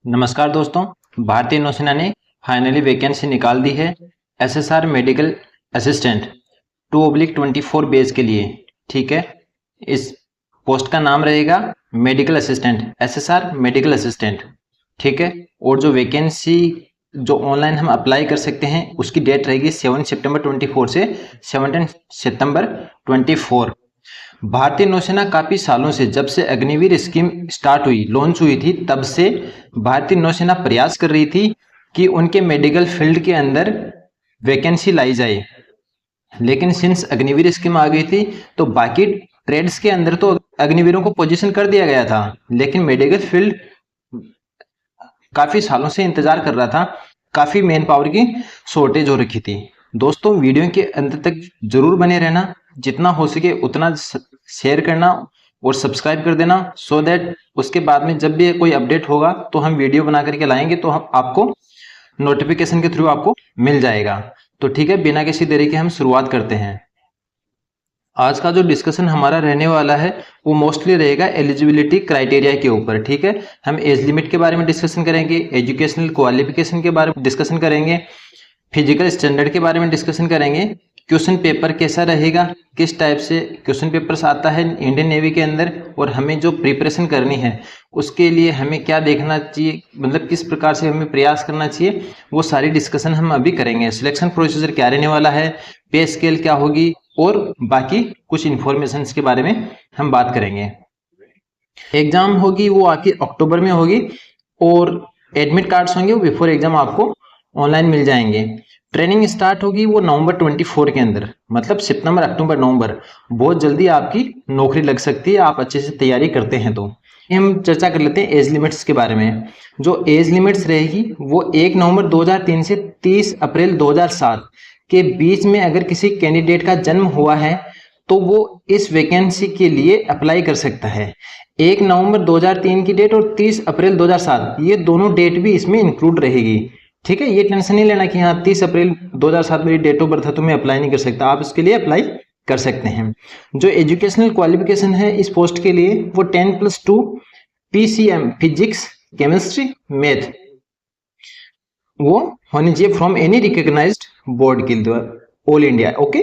नमस्कार दोस्तों। भारतीय नौसेना ने फाइनली वैकेंसी निकाल दी है एसएसआर मेडिकल असिस्टेंट 2/24 बेस के लिए। ठीक है, इस पोस्ट का नाम रहेगा medical assistant, SSR medical assistant. ठीक है, और जो वैकेंसी जो ऑनलाइन हम अप्लाई कर सकते हैं उसकी डेट रहेगी 7 सितंबर 24 से 17 सितंबर 24। भारतीय नौसेना काफी सालों से, जब से अग्निवीर स्कीम स्टार्ट हुई, लॉन्च हुई थी, तब से भारतीय नौसेना प्रयास कर रही थी कि उनके मेडिकल फील्ड के अंदर वैकेंसी लाई जाए। लेकिन सिंस अग्निवीर स्कीम आ गई थी तो बाकी ट्रेड्स के अंदर तो अग्निवीरों को पोजीशन कर दिया गया था, लेकिन मेडिकल फील्ड काफी सालों से इंतजार कर रहा था। काफी मैन पावर की शॉर्टेज हो रखी थी। दोस्तों, वीडियो के अंत तक जरूर बने रहना, जितना हो सके उतना शेयर करना और सब्सक्राइब कर देना, सो दैट उसके बाद में जब भी कोई अपडेट होगा तो हम वीडियो बना करके लाएंगे तो हम आपको नोटिफिकेशन के थ्रू आपको मिल जाएगा। तो ठीक है, बिना किसी देरी के हम शुरुआत करते हैं। आज का जो डिस्कशन हमारा रहने वाला है वो मोस्टली रहेगा एलिजिबिलिटी क्राइटेरिया के ऊपर। ठीक है, हम एज लिमिट के बारे में डिस्कशन करेंगे, एजुकेशनल क्वालिफिकेशन के बारे में डिस्कशन करेंगे, फिजिकल स्टैंडर्ड के बारे में डिस्कशन करेंगे, क्वेश्चन पेपर कैसा रहेगा, किस टाइप से क्वेश्चन पेपर्स आता है इंडियन नेवी के अंदर, और हमें जो प्रिपरेशन करनी है उसके लिए हमें क्या देखना चाहिए, मतलब किस प्रकार से हमें प्रयास करना चाहिए, वो सारी डिस्कशन हम अभी करेंगे। सिलेक्शन प्रोसीजर क्या रहने वाला है, पे स्केल क्या होगी, और बाकी कुछ इंफॉर्मेशन के बारे में हम बात करेंगे। एग्जाम होगी वो आपकी अक्टूबर में होगी, और एडमिट कार्ड्स होंगे वो बिफोर एग्जाम आपको ऑनलाइन मिल जाएंगे। ट्रेनिंग स्टार्ट होगी वो नवंबर 24 के अंदर, मतलब सितंबर अक्टूबर नवंबर, बहुत जल्दी आपकी नौकरी लग सकती है आप अच्छे से तैयारी करते हैं तो। हम चर्चा कर लेते हैं एज लिमिट्स के बारे में। जो एज लिमिट्स रहेगी वो 1 नवंबर 2003 से 30 अप्रैल 2007 के बीच में अगर किसी कैंडिडेट का जन्म हुआ है तो वो इस वैकेंसी के लिए अप्लाई कर सकता है। 1 नवंबर 2003 की डेट और 30 अप्रैल 2007 ये दोनों डेट भी इसमें इंक्लूड रहेगी। ठीक है, ये टेंशन नहीं लेना कि हाँ 30 अप्रैल 2007 मेरी डेट ऑफ बर्थ है तो मैं अप्लाई नहीं कर सकता, आप इसके लिए अप्लाई कर सकते हैं। जो एजुकेशनल क्वालिफिकेशन है इस पोस्ट के लिए वो 10+2 PCM फिजिक्स केमिस्ट्री मैथ वो होनी चाहिए फ्रॉम एनी रिकॉग्नाइज्ड बोर्ड के द्वारा all India, okay,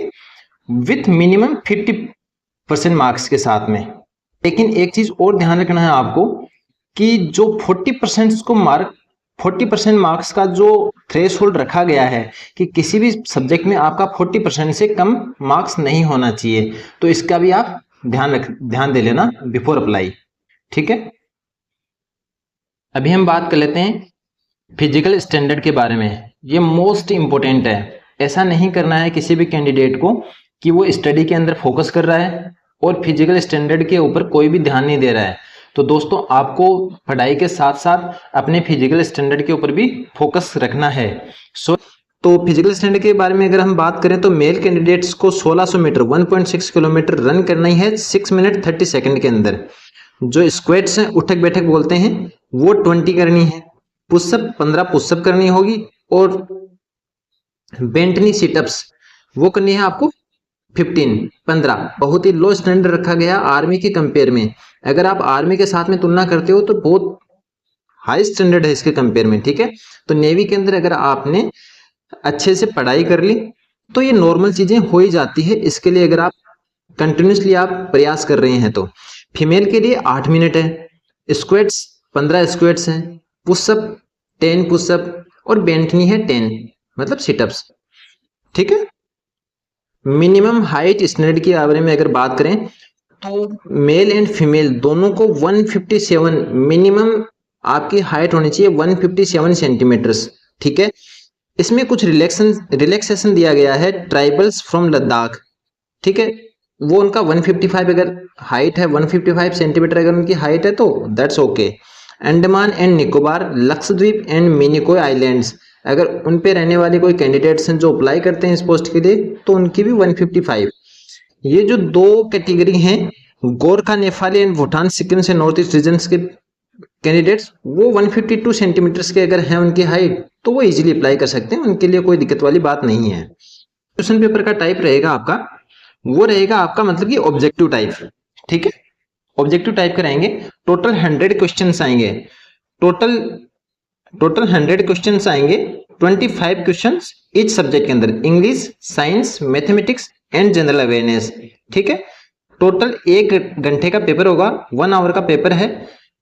with minimum 50% marks के साथ में। लेकिन एक चीज और ध्यान रखना है आपको कि जो 40% मार्क्स का जो थ्रेश होल्ड रखा गया है कि किसी भी सब्जेक्ट में आपका 40% से कम मार्क्स नहीं होना चाहिए, तो इसका भी आप ध्यान दे लेना बिफोर अप्लाई। ठीक है, अभी हम बात कर लेते हैं फिजिकल स्टैंडर्ड के बारे में। ये मोस्ट इंपॉर्टेंट है। ऐसा नहीं करना है किसी भी कैंडिडेट को कि वो स्टडी के अंदर फोकस कर रहा है और फिजिकल स्टैंडर्ड के ऊपर कोई भी ध्यान नहीं दे रहा है। तो दोस्तों, आपको पढ़ाई के साथ साथ अपने फिजिकल स्टैंडर्ड के ऊपर भी फोकस रखना है। तो फिजिकल स्टैंडर्ड के बारे में अगर हम बात करें तो मेल कैंडिडेट्स को 1600 मीटर 1.6 किलोमीटर रन करना ही है 6 मिनट 30 सेकंड के अंदर। जो स्क्वाट्स हैं, उठक बैठक बोलते हैं, वो 20 करनी है। पुशअप 15 पुशअप करनी होगी, और बेंटनी सिटअप्स वो करनी है आपको 15। बहुत ही लो स्टैंडर्ड रखा गया आर्मी के कंपेयर में। अगर आप आर्मी के साथ में तुलना करते हो तो बहुत हाई स्टैंडर्ड है इसके कंपेयर में। ठीक है, तो नेवी के अंदर अगर आपने अच्छे से पढ़ाई कर ली तो ये नॉर्मल चीजें हो ही जाती है। इसके लिए अगर आप कंटिन्यूसली आप प्रयास कर रहे हैं तो फीमेल के लिए 8 मिनट है, स्क्वाट्स 15 स्क्वाट्स हैं, पुशअप 10 पुशअप, और बेंटनी है 10 मतलब सिटअप्स। ठीक है, मिनिमम हाइट स्टैंडर्ड के बारे में अगर बात करें तो मेल एंड फीमेल दोनों को 157 मिनिमम आपकी हाइट होनी चाहिए 157 सेंटीमीटर्स। ठीक है, इसमें कुछ रिलैक्सेशन दिया गया है ट्राइबल्स फ्रॉम लद्दाख। ठीक है, वो उनका 155 अगर हाइट है 155 सेंटीमीटर अगर उनकी हाइट है तो that's okay. Andaman and Nicobar, Lakshadweep and Minicoy islands, अगर उन पे रहने वाले कोई कैंडिडेट्स हैं जो अप्लाई करते हैं इस पोस्ट के लिए तो उनकी भी 155। ये जो दो कैटेगरी हैं, गोरखा नेपाली एंड भूटान सिक्किम से नॉर्थ ईस्ट रीजन के कैंडिडेट्स, वो 152 सेंटीमीटर्स के अगर हैं उनकी हाइट तो वो इजीली अप्लाई कर सकते हैं, उनके लिए कोई दिक्कत वाली बात नहीं है। क्वेश्चन पेपर का टाइप रहेगा आपका, वो रहेगा आपका मतलब कि ऑब्जेक्टिव टाइप। ठीक है, ऑब्जेक्टिव टाइप कराएंगे। टोटल 100 क्वेश्चंस आएंगे। टोटल टोटल 100 क्वेश्चंस आएंगे, 25 क्वेश्चंस ईच सब्जेक्ट के अंदर, English, science, mathematics and general awareness. ठीक है, टोटल 1 घंटे का पेपर होगा, 1 आवर का पेपर है।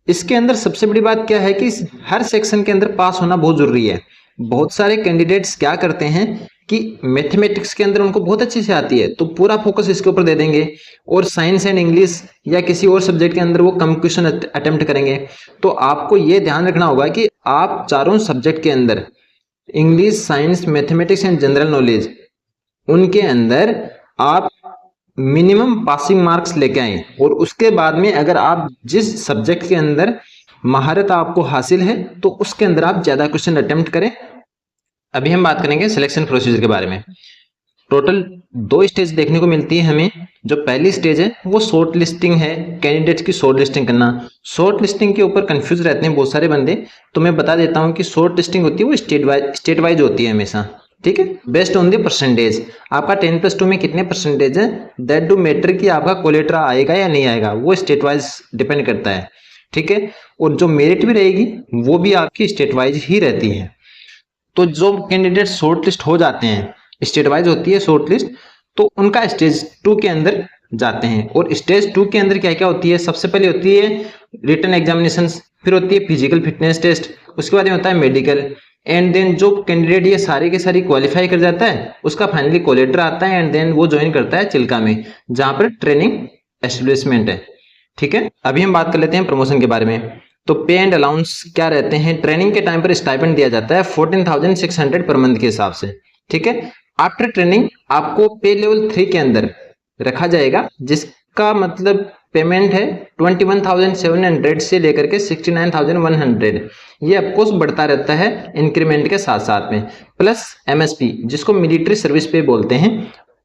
इसके अंदर सबसे बड़ी बात क्या है कि हर सेक्शन के अंदर पास होना बहुत जरूरी है। बहुत सारे कैंडिडेट्स क्या करते हैं कि मैथमेटिक्स के अंदर उनको बहुत अच्छी से आती है तो पूरा फोकस इसके ऊपर दे देंगे, और साइंस एंड इंग्लिश या किसी और सब्जेक्ट के अंदर वो कम क्वेश्चन अटेम्प्ट करेंगे। तो आपको ये ध्यान रखना होगा कि आप चारों सब्जेक्ट के अंदर, English, science, mathematics and general knowledge, उनके अंदर आप मिनिमम पासिंग मार्क्स लेके आए, और उसके बाद में अगर आप जिस सब्जेक्ट के अंदर महारत आपको हासिल है तो उसके अंदर आप ज्यादा क्वेश्चन अटेम्प्ट करें। अभी हम बात करेंगे सिलेक्शन प्रोसीजर के बारे में। टोटल 2 स्टेज देखने को मिलती है हमें। जो पहली स्टेज है वो शॉर्ट लिस्टिंग है, कैंडिडेट्स की शॉर्ट लिस्टिंग करना। शॉर्ट लिस्टिंग के ऊपर कंफ्यूज रहते हैं बहुत सारे बंदे, तो मैं बता देता हूं कि शॉर्ट लिस्टिंग होती है वो स्टेट वाइज होती है हमेशा। ठीक है, बेस्ड ऑन द परसेंटेज। आपका 10+2 में कितने परसेंटेज है, दैट डू मैटर कि आपका कोलेट्रा आएगा या नहीं आएगा, वो स्टेट वाइज डिपेंड करता है। ठीक है, और जो मेरिट भी रहेगी वो भी आपकी स्टेट वाइज ही रहती है। तो जो कैंडिडेट शॉर्ट लिस्ट हो जाते हैं, स्टेट वाइज होती है शॉर्ट लिस्ट, तो उनका स्टेज 2 के अंदर जाते हैं। और स्टेज 2 के अंदर क्या क्या होती है, सबसे पहले होती है रिटन एग्जामिनेशन, फिर होती है फिजिकल फिटनेस टेस्ट, उसके बाद में होता है मेडिकल, एंड देन जो कैंडिडेट ये सारी के सारी क्वालिफाई कर जाता है उसका फाइनली कोलेटर आता है, एंड देन वो ज्वाइन करता है चिल्का में, जहां पर ट्रेनिंग एस्टेब्लिशमेंट है। ठीक है, अभी हम बात कर लेते हैं प्रमोशन के बारे में। तो पे एंड अलाउंस क्या रहते हैं, ट्रेनिंग के टाइम पर स्टाइपेंड दिया जाता है 14,600 पर मंथ के हिसाब से। ठीक है, आफ्टर ट्रेनिंग आपको पे लेवल 3 के अंदर रखा जाएगा, जिसका मतलब पेमेंट है 21,700 से लेकर के 69,100। ये ऑफकोर्स बढ़ता रहता है इंक्रीमेंट के साथ साथ में, प्लस एमएसपी जिसको मिलिट्री सर्विस पे बोलते हैं,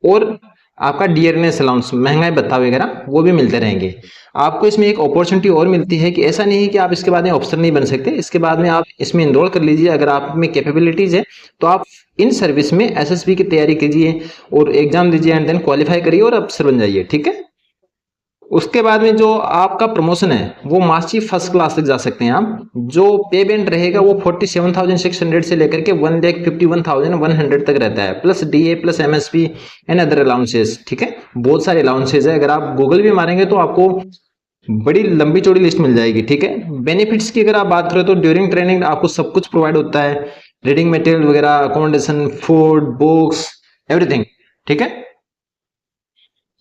और आपका डियरनेस अलाउंस, महंगाई भत्ता वगैरह वो भी मिलते रहेंगे। आपको इसमें एक अपॉर्चुनिटी और मिलती है कि ऐसा नहीं है कि आप इसके बाद में ऑफिसर नहीं बन सकते, इसके बाद में आप इसमें इनरोल कर लीजिए। अगर आप में कैपेबिलिटीज है तो आप इन सर्विस में एसएसबी की तैयारी कीजिए और एग्जाम दीजिए, एंड देन क्वालिफाई करिए और अफसर बन जाइए। ठीक है, उसके बाद में जो आपका प्रमोशन है वो मास्टर फर्स्ट क्लास तक जा सकते हैं आप। जो पे बैंड रहेगा वो 47,600 से लेकर के 1,51,100 तक रहता है, plus DA, plus MSP and other allowances. ठीक है, बहुत सारे अलाउंसेस है, अगर आप गूगल भी मारेंगे तो आपको बड़ी लंबी चौड़ी लिस्ट मिल जाएगी। ठीक है, बेनिफिट्स की अगर आप बात करें तो ड्यूरिंग ट्रेनिंग आपको सब कुछ प्रोवाइड होता है, रीडिंग मटेरियल वगैरह, अकोमोडेशन, फूड, बुक्स, एवरीथिंग। ठीक है,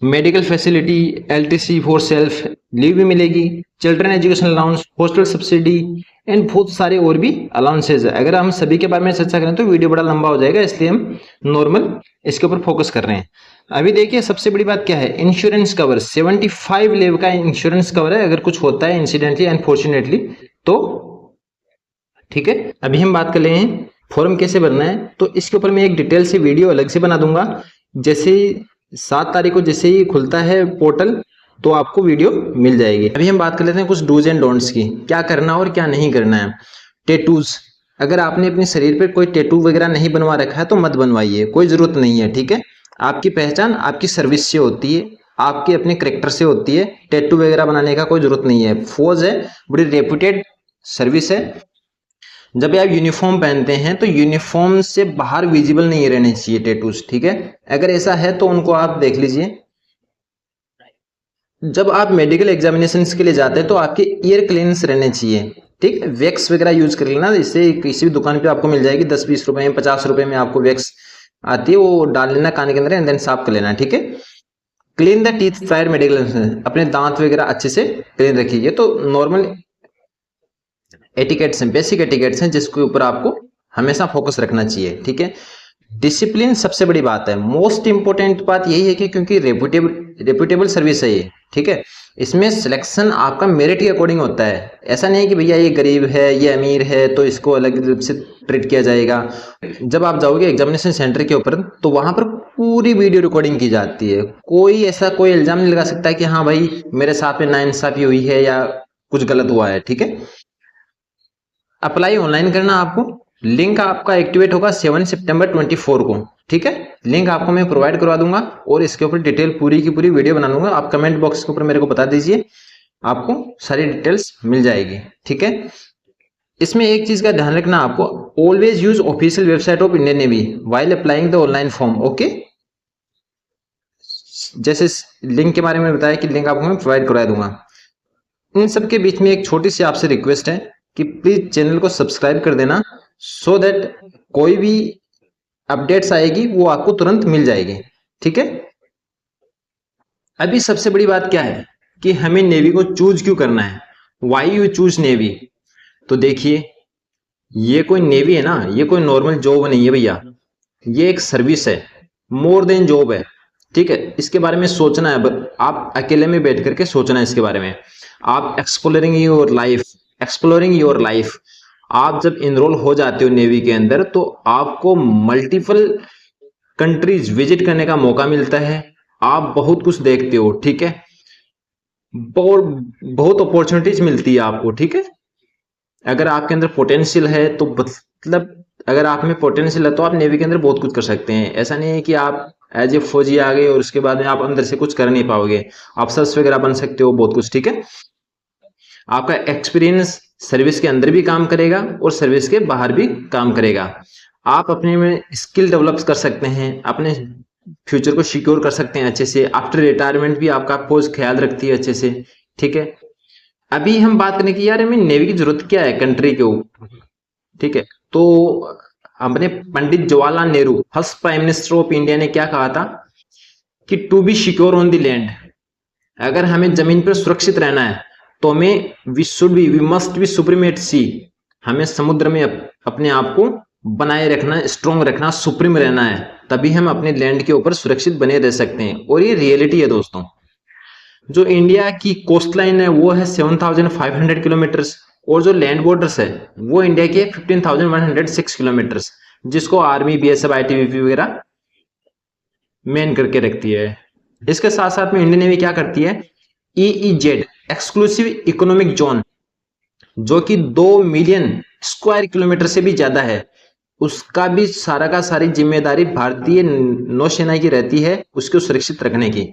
medical facility, LTC for self, leave भी मिलेगी, children education allowance, hostel subsidy and बहुत सारे और भी अलाउंसेज है। अगर हम सभी के बारे में चर्चा करें तो वीडियो बड़ा लंबा हो जाएगा, इसलिए हम नॉर्मल इसके ऊपर फोकस कर रहे हैं। अभी देखिए सबसे बड़ी बात क्या है, इंश्योरेंस कवर 75 लेव का इंश्योरेंस कवर है अगर कुछ होता है इंसिडेंटली अनफॉर्चुनेटली तो। ठीक है, अभी हम बात कर रहे हैं फॉर्म कैसे भरना है, तो इसके ऊपर मैं एक डिटेल से वीडियो अलग से बना दूंगा। जैसे 7 तारीख को जैसे ही खुलता है पोर्टल तो आपको वीडियो मिल जाएगी। अभी हम बात कर लेते हैं कुछ डूज एंड डोंट्स की, क्या करना और क्या नहीं करना है। टेटूज, अगर आपने अपने शरीर पर कोई टेटू वगैरह नहीं बनवा रखा है तो मत बनवाइए, कोई जरूरत नहीं है। ठीक है, आपकी पहचान आपकी सर्विस से होती है, आपके अपने करेक्टर से होती है, टैटू वगैरह बनाने का कोई जरूरत नहीं है। फौज है, बड़ी रेपुटेड सर्विस है। जब आप यूनिफॉर्म पहनते हैं तो यूनिफॉर्म से बाहर विजिबल नहीं रहने चाहिए टैटूज। ठीक है, अगर ऐसा है तो उनको आप देख लीजिए। जब आप मेडिकल एग्जामिनेशन के लिए जाते हैं तो आपके ईयर क्लींस रहने चाहिए। ठीक है, वैक्स वगैरह यूज कर लेना, इससे किसी भी दुकान पे आपको मिल जाएगी 10-20 रुपए में, 50 रुपए में आपको वैक्स आती है, वो डाल लेना कान के अंदर एंड देन साफ कर लेना। ठीक है, clean the teeth prior medical, अपने दांत वगैरह अच्छे से क्लीन रखिए। ये तो नॉर्मल एटिकेट्स हैं, बेसिक एटिकेट्स हैं जिसके ऊपर आपको हमेशा फोकस रखना चाहिए। ठीक है, डिसिप्लिन सबसे बड़ी बात है, मोस्ट इंपोर्टेंट बात यही है कि क्योंकि रेपुटेबल सर्विस है ये। ठीक है, इसमें सिलेक्शन आपका मेरिट के अकॉर्डिंग होता है, ऐसा नहीं कि भैया ये गरीब है ये अमीर है तो इसको अलग रूप से ट्रीट किया जाएगा। जब आप जाओगे एग्जामिनेशन सेंटर के ऊपर तो वहां पर पूरी वीडियो रिकॉर्डिंग की जाती है, कोई ऐसा कोई इल्जाम नहीं लगा सकता कि हाँ भाई मेरे साथ में नाइंसाफी हुई है या कुछ गलत हुआ है। ठीक है, अप्लाई ऑनलाइन करना, आपको लिंक आपका एक्टिवेट होगा 7 सितंबर 24 को। ठीक है, लिंक आपको मैं प्रोवाइड करवा दूंगा और इसके ऊपर डिटेल पूरी की पूरी वीडियो बना दूंगा। आप कमेंट बॉक्स के ऊपर मेरे को बता दीजिए, आपको सारी डिटेल्स मिल जाएगी। ठीक है, इसमें एक चीज का ध्यान रखना आपको, always use official website of Indian navy while applying the online form. Okay, जैसे लिंक के बारे में बताया कि लिंक आपको मैं प्रोवाइड करवा दूंगा। इन सब के बीच में एक छोटी सी आपसे रिक्वेस्ट है कि प्लीज चैनल को सब्सक्राइब कर देना, सो दैट कोई भी अपडेट्स आएगी वो आपको तुरंत मिल जाएगी। ठीक है, अभी सबसे बड़ी बात क्या है कि हमें नेवी को चूज क्यों करना है, वाई यू चूज नेवी। तो देखिए, ये कोई नेवी है ना, ये कोई नॉर्मल जॉब नहीं है भैया, ये एक सर्विस है, मोर देन जॉब है। ठीक है, इसके बारे में सोचना है, आप अकेले में बैठ करके सोचना है इसके बारे में। आप एक्सप्लोरिंग योर लाइफ, आप जब इनरोल हो जाते हो नेवी के अंदर तो आपको मल्टीपल कंट्रीज विजिट करने का मौका मिलता है, आप बहुत कुछ देखते हो। ठीक है, बहुत अपॉर्चुनिटीज मिलती है आपको। ठीक है, अगर आपके अंदर पोटेंशियल है तो मतलब अगर आप में पोटेंशियल है तो आप नेवी के अंदर बहुत कुछ कर सकते हैं। ऐसा नहीं है कि आप एज ए फौजी आ गए और उसके बाद में आप अंदर से कुछ कर नहीं पाओगे, अफसर्स वगैरह बन सकते हो, बहुत कुछ। ठीक है, आपका एक्सपीरियंस सर्विस के अंदर भी काम करेगा और सर्विस के बाहर भी काम करेगा। आप अपने में स्किल डेवलप कर सकते हैं, अपने फ्यूचर को सिक्योर कर सकते हैं अच्छे से। आफ्टर रिटायरमेंट भी आपका फौज ख्याल रखती है अच्छे से। ठीक है, अभी हम बात करें कि यार हमें नेवी की जरूरत क्या है कंट्री के ऊपर। ठीक है, तो अपने Pandit Jawaharlal Nehru first prime minister of India ने क्या कहा था कि to be secure on the land, अगर हमें जमीन पर सुरक्षित रहना है तो हमें we must be supreme at sea, हमें समुद्र में अपने आप को बनाए रखना, स्ट्रॉन्ग रखना, सुप्रीम रहना है, तभी हम अपने लैंड के ऊपर सुरक्षित बने रह सकते हैं। और ये रियलिटी है दोस्तों। जो इंडिया की कोस्ट लाइन है वो है 7,500 किलोमीटर्स, और जो लैंड बॉर्डर्स है वो इंडिया के 15,106 किलोमीटर्स, जिसको आर्मी, बीएसएफ, आईटीबीपी वगैरह मेन करके रखती है। इसके साथ साथ में इंडियन नेवी क्या करती है, EEZ एक्सक्लूसिव इकोनॉमिक जोन, जो कि 2 मिलियन स्क्वायर किलोमीटर से भी ज्यादा है, उसका भी सारा का सारी जिम्मेदारी भारतीय नौसेना की रहती है उसको सुरक्षित रखने की।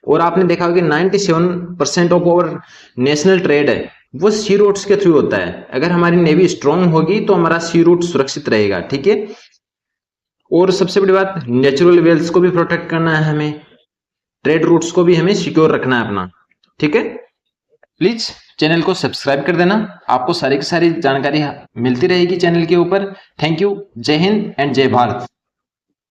और आपने देखा होगा कि 97% ऑफ आवर नेशनल ट्रेड है वो सी रूट्स के थ्रू होता है। अगर हमारी नेवी स्ट्रांग होगी तो हमारा सी रूट सुरक्षित रहेगा। ठीक है, और सबसे बड़ी बात, नेचुरल वेल्थ को भी प्रोटेक्ट करना है हमें, ट्रेड रूट्स को भी हमें सिक्योर रखना है अपना। ठीक है, प्लीज चैनल को सब्सक्राइब कर देना, आपको सारी की सारी जानकारी मिलती रहेगी चैनल के ऊपर। थैंक यू, जय हिंद एंड जय भारत।